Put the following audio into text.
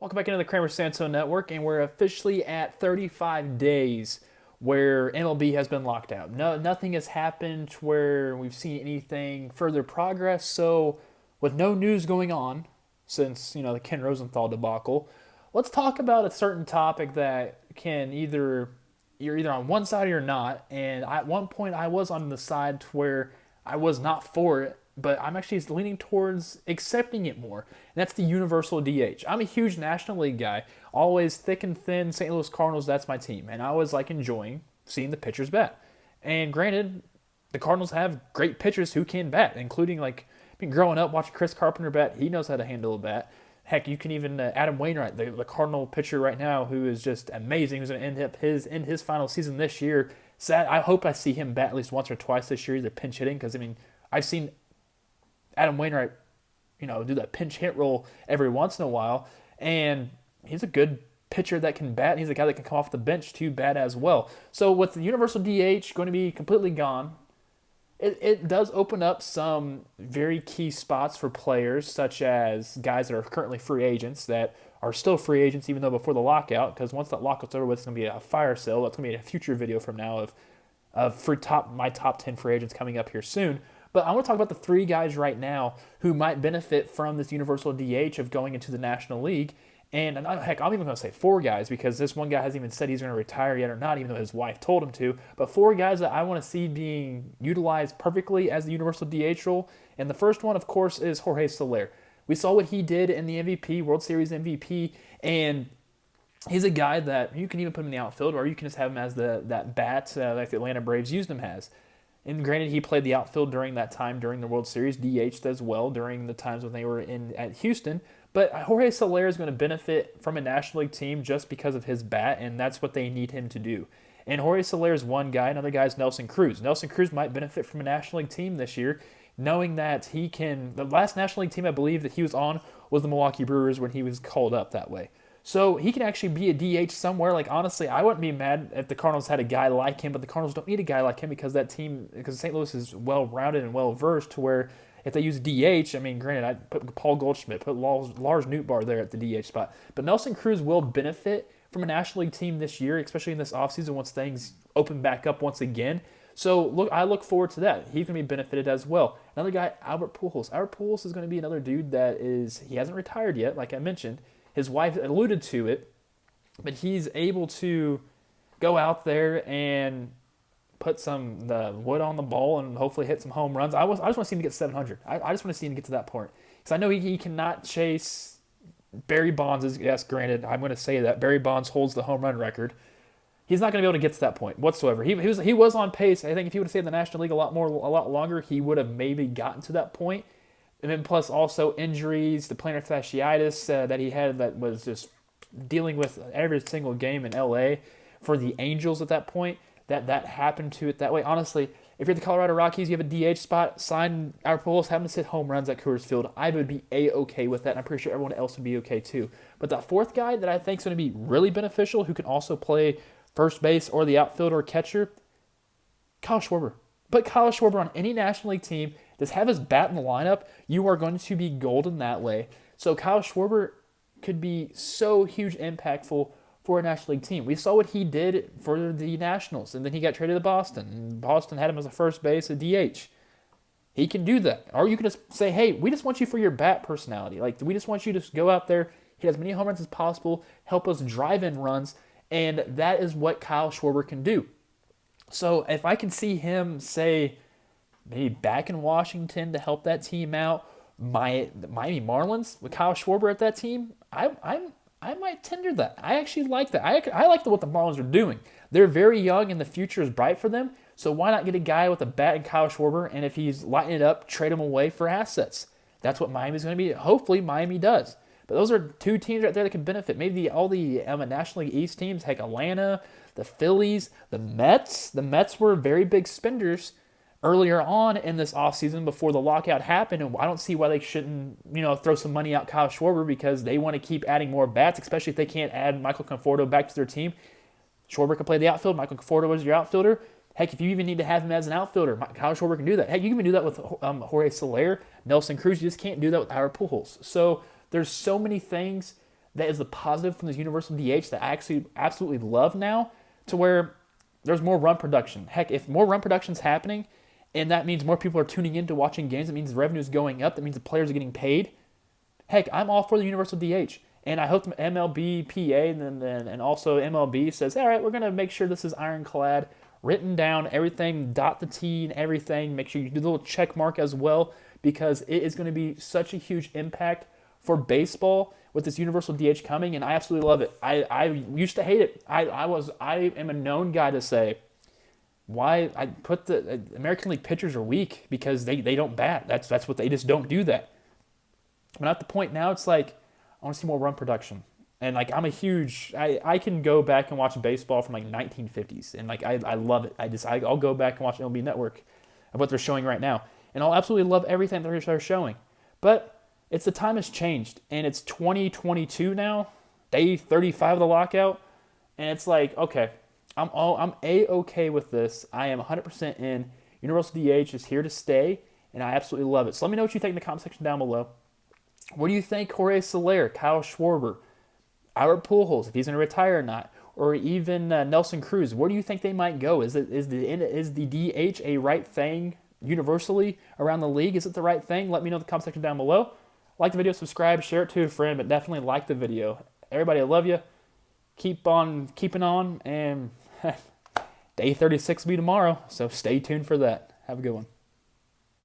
Welcome back into the Kramer Santo Network, and we're officially at 35 days where MLB has been locked out. No, nothing has happened where we've seen anything further progress. So, with no news going on since the Ken Rosenthal debacle, let's talk about a certain topic that can you're either on one side or you're not. And at one point, I was on the side where I was not for it, but I'm actually leaning towards accepting it more. And that's the universal DH. I'm a huge National League guy, always thick and thin. St. Louis Cardinals, that's my team, and I was enjoying seeing the pitchers bat. And granted, the Cardinals have great pitchers who can bat, including growing up watching Chris Carpenter bat. He knows how to handle a bat. Heck, you can even Adam Wainwright, the Cardinal pitcher right now, who is just amazing, who's going to end his final season this year. Sad. I hope I see him bat at least once or twice this year, either pinch hitting, because I've seen Adam Wainwright, do that pinch hit role every once in a while, and he's a good pitcher that can bat. And he's a guy that can come off the bench to bat as well. So with the universal DH going to be completely gone, it does open up some very key spots for players, such as guys that are currently free agents that are still free agents even though before the lockout, because once that lockout's over with, it's going to be a fire sale. That's going to be a future video from now of my top 10 free agents coming up here soon. But I want to talk about the three guys right now who might benefit from this universal DH of going into the National League. And heck, I'm even going to say four guys, because this one guy hasn't even said he's going to retire yet or not, even though his wife told him to. But four guys that I want to see being utilized perfectly as the universal DH role. And the first one, of course, is Jorge Soler. We saw what he did in the MVP, World Series MVP, and he's a guy that you can even put him in the outfield, or you can just have him as that bat like the Atlanta Braves used him as. And granted, he played the outfield during that time during the World Series, DH'd as well during the times when they were at Houston. But Jorge Soler is going to benefit from a National League team just because of his bat, and that's what they need him to do. And Jorge Soler is one guy. Another guy is Nelson Cruz. Nelson Cruz might benefit from a National League team this year, knowing that he can. The last National League team I believe that he was on was the Milwaukee Brewers when he was called up that way. So he can actually be a DH somewhere. Honestly, I wouldn't be mad if the Cardinals had a guy like him, but the Cardinals don't need a guy like him because St. Louis is well-rounded and well-versed to where if they use DH, granted, I'd put Paul Goldschmidt, put Lars Nootbaar there at the DH spot. But Nelson Cruz will benefit from a National League team this year, especially in this offseason once things open back up once again. So I look forward to that. He's going to be benefited as well. Another guy, Albert Pujols. Albert Pujols is going to be another dude he hasn't retired yet, like I mentioned. His wife alluded to it, but he's able to go out there and put the wood on the ball and hopefully hit some home runs. I just want to see him get 700. I just want to see him get to that point, because I know he cannot chase Barry Bonds. Yes, granted, I'm going to say that Barry Bonds holds the home run record. He's not going to be able to get to that point whatsoever. He was on pace. I think if he would have stayed in the National League a lot longer, he would have maybe gotten to that point. And then plus also injuries, the plantar fasciitis that he had that was just dealing with every single game in LA for the Angels at that point, that happened to it that way. Honestly, if you're the Colorado Rockies, you have a DH spot, sign our Pujols, have him hit home runs at Coors Field. I would be A-okay with that, and I'm pretty sure everyone else would be okay too. But the fourth guy that I think is going to be really beneficial, who can also play first base or the outfield or catcher, Kyle Schwarber. Put Kyle Schwarber on any National League team, just have his bat in the lineup, you are going to be golden that way. So Kyle Schwarber could be so huge impactful for a National League team. We saw what he did for the Nationals, and then he got traded to Boston, and Boston had him as a first base, a DH. He can do that. Or you can just say, hey, we just want you for your bat personality. We just want you to go out there, hit as many home runs as possible, help us drive in runs, and that is what Kyle Schwarber can do. So if I can see him, say, maybe back in Washington to help that team out, the Miami Marlins with Kyle Schwarber at that team, I might tender that. I actually like that. I like what the Marlins are doing. They're very young and the future is bright for them, so why not get a guy with a bat and Kyle Schwarber, and if he's lighting it up, trade him away for assets. That's what Miami's going to be. Hopefully Miami does. But those are two teams right there that can benefit. Maybe all the National League East teams, heck, Atlanta, the Phillies, the Mets. The Mets were very big spenders earlier on in this offseason before the lockout happened, and I don't see why they shouldn't, throw some money out Kyle Schwarber, because they want to keep adding more bats, especially if they can't add Michael Conforto back to their team. Schwarber can play the outfield. Michael Conforto is your outfielder. Heck, if you even need to have him as an outfielder, Kyle Schwarber can do that. Heck, you can even do that with Jorge Soler, Nelson Cruz. You just can't do that with Albert Pujols. So there's so many things that is the positive from this universal DH that I actually absolutely love now, to where there's more run production. Heck, if more run production is happening, and that means more people are tuning in to watching games, it means the revenue is going up, that means the players are getting paid. Heck, I'm all for the universal DH. And I hope the MLB PA and also MLB says, all right, we're going to make sure this is ironclad, written down, everything, dot the T and everything. Make sure you do the little check mark as well, because it is going to be such a huge impact for baseball with this universal DH coming, and I absolutely love it. I used to hate it. I am a known guy to say why I put the American League pitchers are weak because they don't bat. That's what they just don't do that. But at the point now, it's like I want to see more run production. And like I'm a huge I can go back and watch baseball from like 1950s, and like I love it. I'll go back and watch MLB Network of what they're showing right now, and I'll absolutely love everything they're showing. But the time has changed, and it's 2022 now, day 35 of the lockout, and it's like, okay, I'm A-okay with this. I am 100% in. Universal DH is here to stay, and I absolutely love it. So let me know what you think in the comment section down below. What do you think Jorge Soler, Kyle Schwarber, Albert Pujols, if he's going to retire or not, or even Nelson Cruz? Where do you think they might go? Is the DH a right thing universally around the league? Is it the right thing? Let me know in the comment section down below. Like the video, subscribe, share it to a friend, but definitely like the video. Everybody, I love you. Keep on keeping on, and day 36 will be tomorrow, so stay tuned for that. Have a good one.